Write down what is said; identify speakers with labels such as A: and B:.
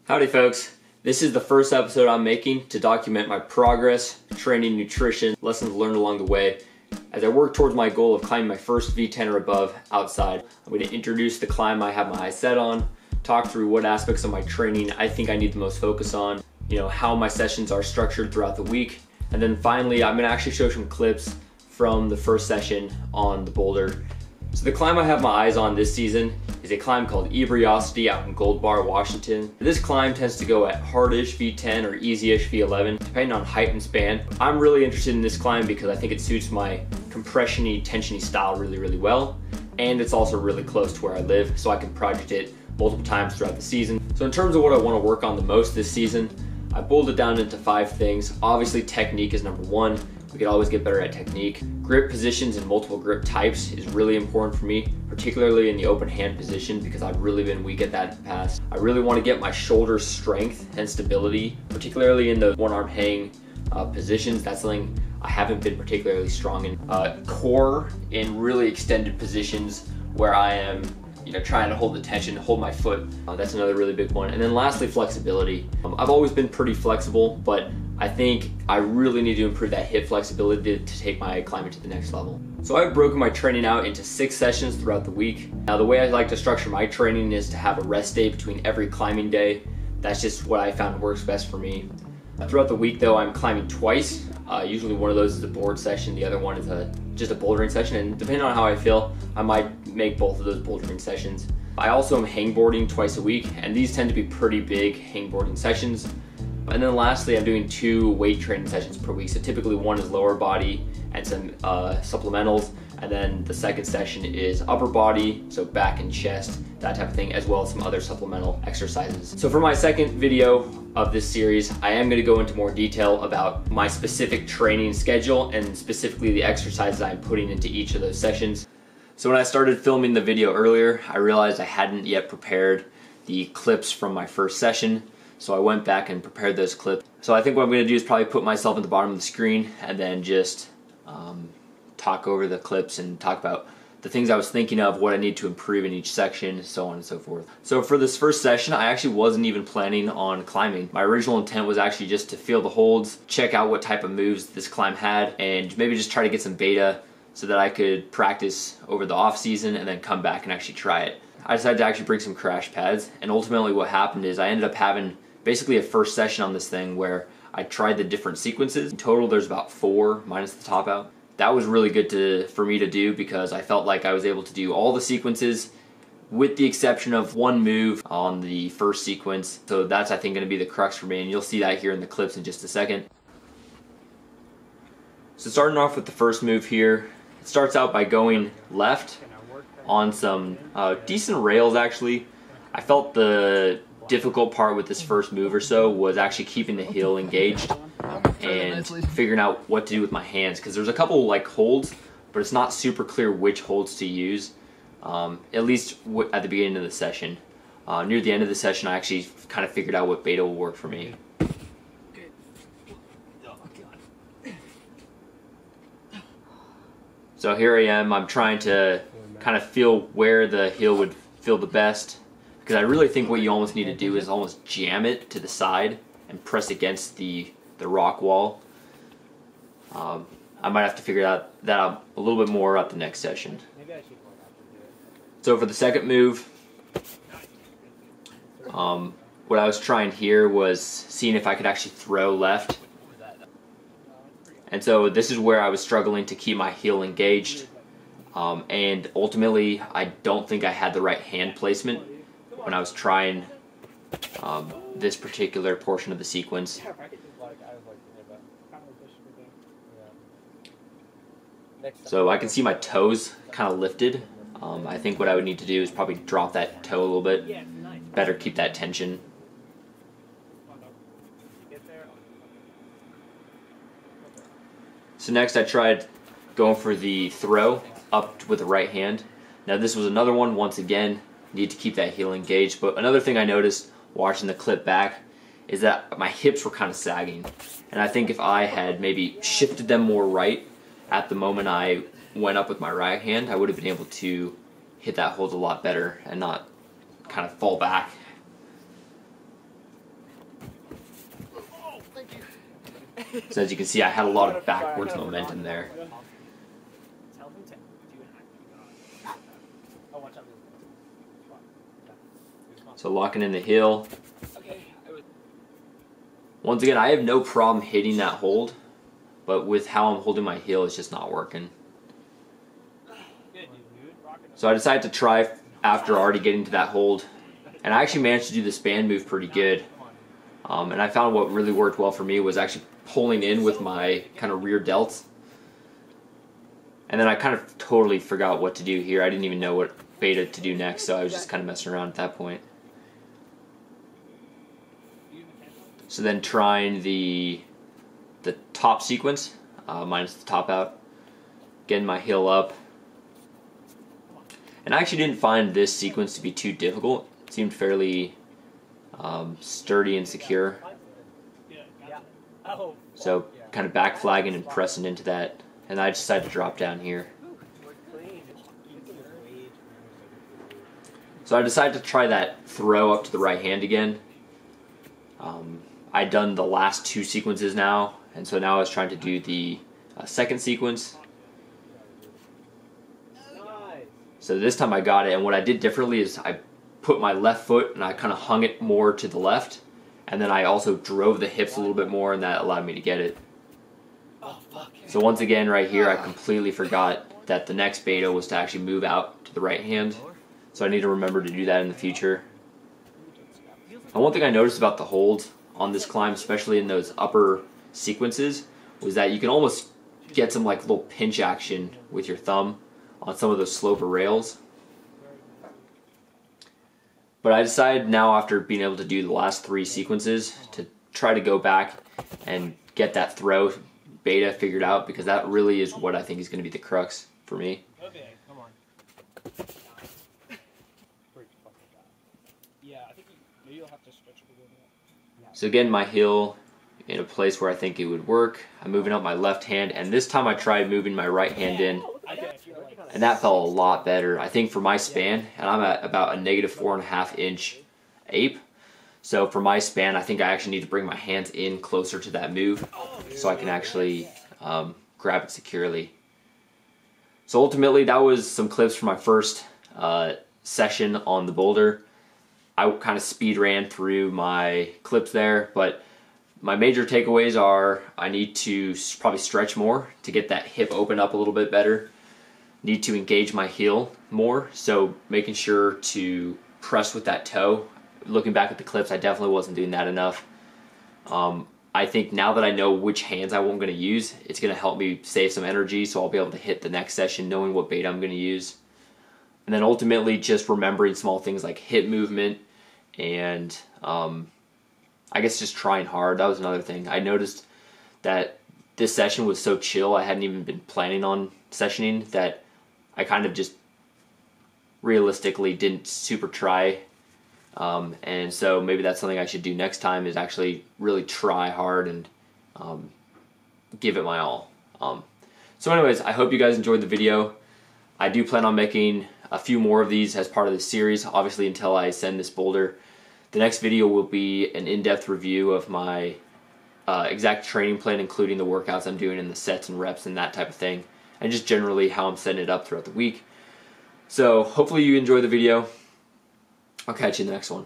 A: Howdy folks, this is the first episode I'm making to document my progress, training, nutrition, lessons learned along the way as I work towards my goal of climbing my first V10 or above outside. I'm going to introduce the climb I have my eyes set on, talk through what aspects of my training I think I need the most focus on, how my sessions are structured throughout the week, and then finally I'm going to actually show some clips from the first session on the boulder. So the climb I have my eyes on this season is a climb called Ebriosity out in Gold Bar, Washington. This climb tends to go at hardish V10 or easy-ish V11, depending on height and span. I'm really interested in this climb because I think it suits my compression-y, tension-y style really well, and it's also really close to where I live, so I can project it multiple times throughout the season. So in terms of what I want to work on the most this season, I boiled it down into 5 things. Obviously, technique is number 1. We could always get better at technique. Grip positions and multiple grip types is really important for me, particularly in the open hand position because I've really been weak at that in the past. I really want to get my shoulder strength and stability, particularly in the one arm hang positions. That's something I haven't been particularly strong in. Core in really extended positions where I am trying to hold the tension, hold my foot. That's another really big one. And then lastly, flexibility. I've always been pretty flexible, but I think I really need to improve that hip flexibility to take my climbing to the next level. So I've broken my training out into 6 sessions throughout the week. Now the way I like to structure my training is to have a rest day between every climbing day. That's just what I found works best for me. Throughout the week though, I'm climbing twice. Usually one of those is a board session, the other one is just a bouldering session, and depending on how I feel, I might make both of those bouldering sessions. I also am hangboarding twice a week, and these tend to be pretty big hangboarding sessions. And then lastly, I'm doing 2 weight training sessions per week. So typically one is lower body and some supplementals, and then the second session is upper body, so back and chest, that type of thing, as well as some other supplemental exercises. So for my second video of this series, I am going to go into more detail about my specific training schedule and specifically the exercises I'm putting into each of those sessions. So when I started filming the video earlier, I realized I hadn't yet prepared the clips from my first session. So I went back and prepared those clips. So I think what I'm going to do is probably put myself at the bottom of the screen and then just talk over the clips and talk about the things I was thinking of, what I need to improve in each section, so on and so forth. So for this first session, I actually wasn't even planning on climbing. My original intent was actually just to feel the holds, check out what type of moves this climb had, and maybe just try to get some beta so that I could practice over the off season and then come back and actually try it. I decided to actually bring some crash pads, and ultimately what happened is I ended up having basically a first session on this thing where I tried the different sequences. In total there's about 4 minus the top out. That was really good for me to do because I felt like I was able to do all the sequences with the exception of one move on the first sequence. So that's, I think, going to be the crux for me, and you'll see that here in the clips in just a second. So starting off with the first move here, it starts out by going left on some decent rails actually. I felt the difficult part with this first move or so was actually keeping the heel engaged and figuring out what to do with my hands, because there's a couple like holds, but it's not super clear which holds to use, at least at the beginning of the session. Near the end of the session I actually kind of figured out what beta will work for me. So here I am, I'm trying to kind of feel where the heel would feel the best, because I really think what you almost need to do is almost jam it to the side and press against the rock wall. I might have to figure that out a little bit more at the next session. So for the second move, what I was trying here was seeing if I could actually throw left. And so this is where I was struggling to keep my heel engaged. And ultimately, I don't think I had the right hand placement when I was trying this particular portion of the sequence. So I can see my toes kind of lifted. I think what I would need to do is probably drop that toe a little bit, better keep that tension. So next I tried going for the throw up with the right hand. Now this was another one, once again, need to keep that heel engaged, but another thing I noticed watching the clip back is that my hips were kind of sagging, and I think if I had maybe shifted them more right at the moment I went up with my right hand, I would have been able to hit that hold a lot better and not kind of fall back. So as you can see, I had a lot of backwards momentum there. So locking in the heel. Once again, I have no problem hitting that hold, but with how I'm holding my heel, it's just not working. So I decided to try after already getting to that hold, and I actually managed to do the span move pretty good. And I found what really worked well for me was actually pulling in with my kind of rear delts. And then I kind of totally forgot what to do here. I didn't even know what beta to do next, so I was just kind of messing around at that point. So then trying the top sequence, minus the top out, getting my heel up. And I actually didn't find this sequence to be too difficult. It seemed fairly sturdy and secure. So kind of back flagging and pressing into that. And I decided to drop down here. So I decided to try that throw up to the right hand again. I'd done the last two sequences now, and so now I was trying to do the second sequence. So this time I got it, and what I did differently is I put my left foot and I kind of hung it more to the left, and then I also drove the hips a little bit more, and that allowed me to get it. So once again right here I completely forgot that the next beta was to actually move out to the right hand, so I need to remember to do that in the future. And one thing I noticed about the holds on this climb, especially in those upper sequences, was that you can almost get some like little pinch action with your thumb on some of those sloper rails. But I decided now, after being able to do the last three sequences, to try to go back and get that throw beta figured out, because that really is what I think is going to be the crux for me.
B: Okay, come on. Yeah, I think maybe you'll have to stretch it a little bit.
A: So again, my heel in a place where I think it would work. I'm moving up my left hand, and this time I tried moving my right hand in, and that felt a lot better. I think for my span, and I'm at about a -4.5 inch ape. So for my span, I think I actually need to bring my hands in closer to that move so I can actually grab it securely. So ultimately, that was some clips from my first session on the boulder. I kind of speed ran through my clips there, but my major takeaways are I need to probably stretch more to get that hip open up a little bit better. Need to engage my heel more, so making sure to press with that toe. Looking back at the clips, I definitely wasn't doing that enough. I think now that I know which hands I'm going to use, it's going to help me save some energy, so I'll be able to hit the next session knowing what bait I'm going to use. And then ultimately just remembering small things like hip movement and I guess just trying hard. That was another thing. I noticed that this session was so chill, I hadn't even been planning on sessioning, that I kind of just realistically didn't super try. And so maybe that's something I should do next time, is actually really try hard and give it my all. So anyways, I hope you guys enjoyed the video. I do plan on making a few more of these as part of this series, obviously until I send this boulder. The next video will be an in-depth review of my exact training plan, including the workouts I'm doing and the sets and reps and that type of thing, and just generally how I'm setting it up throughout the week. So hopefully you enjoy the video. I'll catch you in the next one.